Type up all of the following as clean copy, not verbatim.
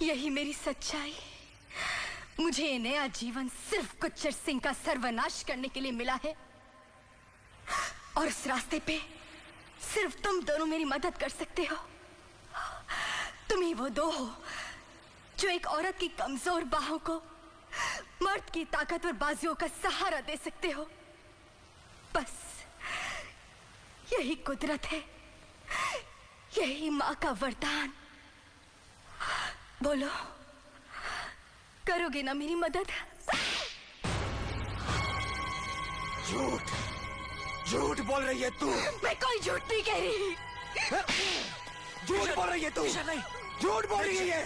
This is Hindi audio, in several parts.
यही मेरी सच्चाई। मुझे ये नया जीवन सिर्फ गुज्जर सिंह का सर्वनाश करने के लिए मिला है, और इस रास्ते पे सिर्फ तुम दोनों मेरी मदद कर सकते हो। तुम ही वो दो हो जो एक औरत की कमजोर बाहों को मर्द की ताकतवर बाजुओं का सहारा दे सकते हो। बस यही कुदरत है, यही माँ का वरदान। बोलो, करोगे ना मेरी मदद? झूठ झूठ बोल रही है तू। मैं कोई झूठ नहीं कह रही। झूठ बोल रही है तू। झूठ बोल रही है ये।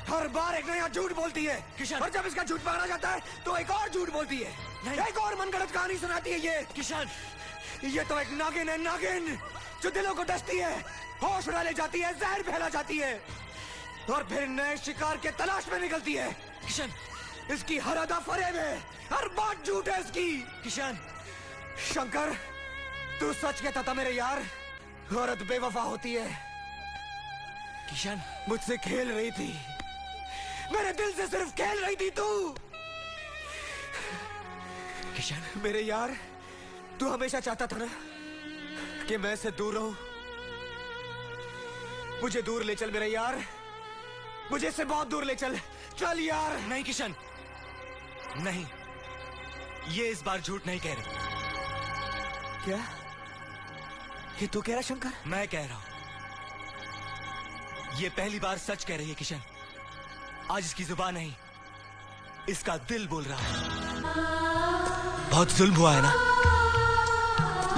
हर बार एक नया झूठ बोलती है, और जब इसका झूठ पकड़ा जाता है तो एक और झूठ बोलती है, एक और मनगढ़ंत कहानी सुनाती है ये। किशन, ये तो एक नागिन है, नागिन जो दिलों को डसती है, होश उड़ा ले जाती है, जहर फैला जाती है, और फिर नए शिकार के तलाश में निकलती है। किशन, इसकी हर अदा फरेब है, हर बात झूठ है इसकी। किशन, शंकर, तू सच कहता था मेरे यार, औरत बेवफा होती है। किशन, मुझसे खेल रही थी, मेरे दिल से सिर्फ खेल रही थी तू। किशन, मेरे यार, तू हमेशा चाहता था ना कि मैं इससे दूर रहूं। मुझे दूर ले चल मेरे यार, मुझे इससे बहुत दूर ले चल। चल यार। नहीं किशन, नहीं, ये इस बार झूठ नहीं कह रहे। क्या ये तू कह रहा शंकर? मैं कह रहा हूं, ये पहली बार सच कह रही है किशन। आज इसकी जुबान नहीं, इसका दिल बोल रहा है। बहुत जुल्म हुआ है ना,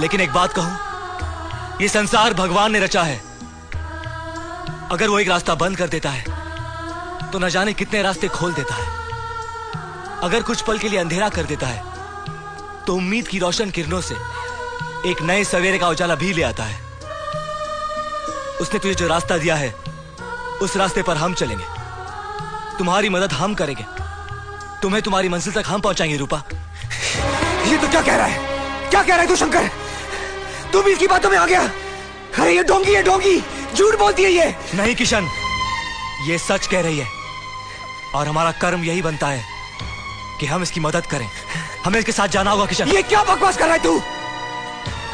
लेकिन एक बात कहूं, ये संसार भगवान ने रचा है। अगर वो एक रास्ता बंद कर देता है तो न जाने कितने रास्ते खोल देता है। अगर कुछ पल के लिए अंधेरा कर देता है तो उम्मीद की रोशन किरणों से एक नए सवेरे का उजाला भी ले आता है। उसने तुझे जो रास्ता दिया है, उस रास्ते पर हम चलेंगे, तुम्हारी मदद हम करेंगे, तुम्हें तुम्हारी मंजिल तक हम पहुंचाएंगे। रूपा, ये तो क्या कह रहा है? क्या कह रहा है तू शंकर? तू भी इसकी बातों में आ गया? अरे ये ढोंगी है, ढोंगी, झूठ बोलती है ये। नहीं किशन, ये सच कह रही है, और हमारा कर्म यही बनता है कि हम इसकी मदद करें। हमें इसके साथ जाना होगा किशन। ये क्या बकवास कर रहा है तू?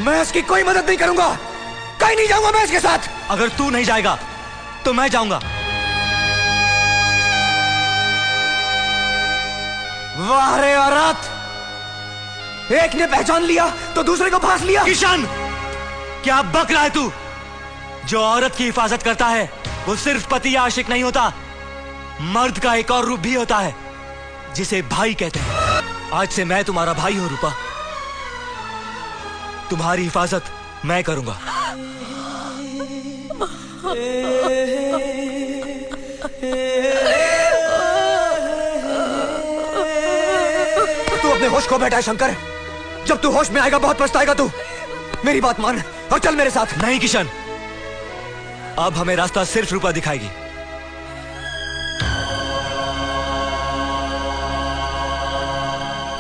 मैं इसकी कोई मदद नहीं करूंगा, कहीं नहीं जाऊंगा मैं इसके साथ। अगर तू नहीं जाएगा तो मैं जाऊंगा। वाह रे औरत, एक ने पहचान लिया तो दूसरे को फांस लिया। किशन, क्या बक रहा है तू? जो औरत की हिफाजत करता है वो सिर्फ पति या आशिक नहीं होता, मर्द का एक और रूप भी होता है जिसे भाई कहते हैं। आज से मैं तुम्हारा भाई हूं रूपा, तुम्हारी हिफाजत मैं करूंगा। तू अपने होश खो बैठा है शंकर, जब तू होश में आएगा बहुत पछताएगा तू। मेरी बात मान और चल मेरे साथ। नहीं किशन, अब हमें रास्ता सिर्फ रूपा दिखाएगी।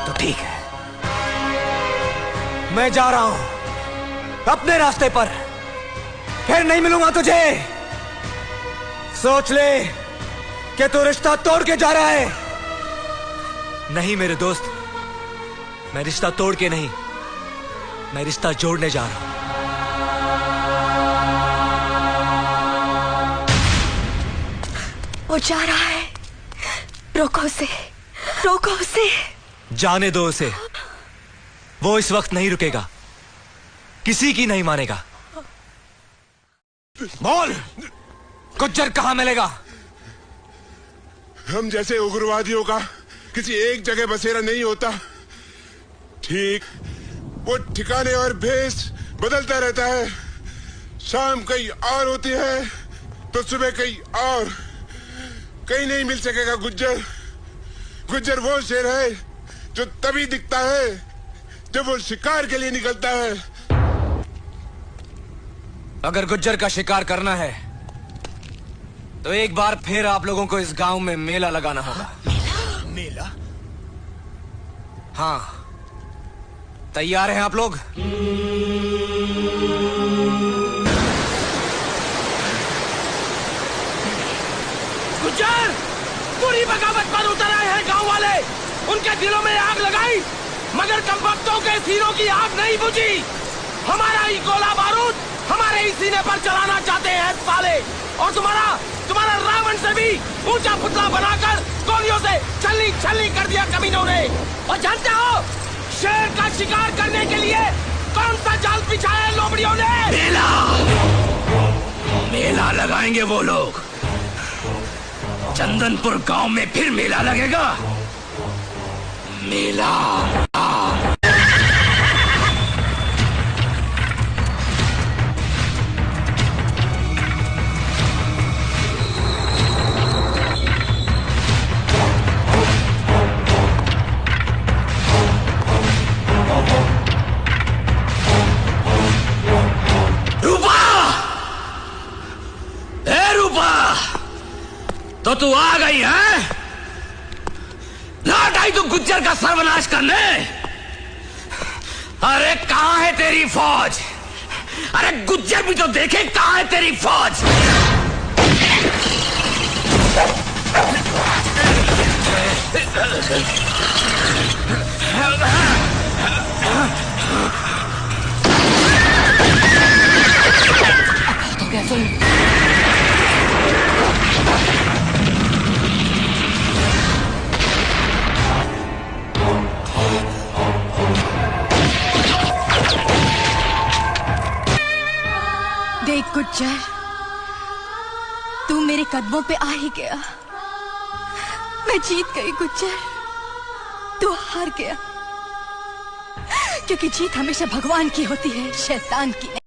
तो ठीक है, मैं जा रहा हूं अपने रास्ते पर, फिर नहीं मिलूंगा तुझे। सोच ले कि तू रिश्ता तोड़ के जा रहा है। नहीं मेरे दोस्त, मैं रिश्ता तोड़ के नहीं, मैं रिश्ता जोड़ने जा रहा हूं। वो जा रहा है, रोको उसे, रोको उसे। जाने दो उसे, वो इस वक्त नहीं रुकेगा, किसी की नहीं मानेगा। बोल, गुज्जर कहां मिलेगा? हम जैसे उग्रवादियों का किसी एक जगह बसेरा नहीं होता। ठीक, वो ठिकाने और भेष बदलता रहता है। शाम कहीं और होती है तो सुबह कहीं और। कहीं नहीं मिल सकेगा गुज्जर। गुज्जर वो शेर है जो तभी दिखता है जब वो शिकार के लिए निकलता है। अगर गुज्जर का शिकार करना है तो एक बार फिर आप लोगों को इस गांव में मेला लगाना होगा। मेला? हाँ, तैयार हैं आप लोग? गुज्जर! पूरी बगावत पर उतर आए हैं गांव वाले। उनके दिलों में आग लगाई, मगर कमबख्तों के सीनों की आग नहीं बुझी। हमारा ही गोला बारूद हमारे ही सीने पर चलाना चाहते हैं साले। और तुम्हारा रावण से भी ऊंचा पुतला बनाकर गोलियों से छलनी छलनी कर दिया कमीनों ने। और जानते हो शेर का शिकार करने के लिए कौन सा जाल बिछाया लोमड़ियों ने? मेला लगाएंगे वो लोग। चंदनपुर गांव में फिर मेला लगेगा। मेला तो तू आ गई है? लौट आई तू गुज्जर का सर्वनाश करने? अरे कहां है तेरी फौज? अरे गुज्जर भी तो देखे कहां है तेरी फौज? तो कैसे देख गुज्जर, तू मेरे कदमों पे आ ही गया। मैं जीत गई गुज्जर, तू हार गया। क्योंकि जीत हमेशा भगवान की होती है, शैतान की नहीं।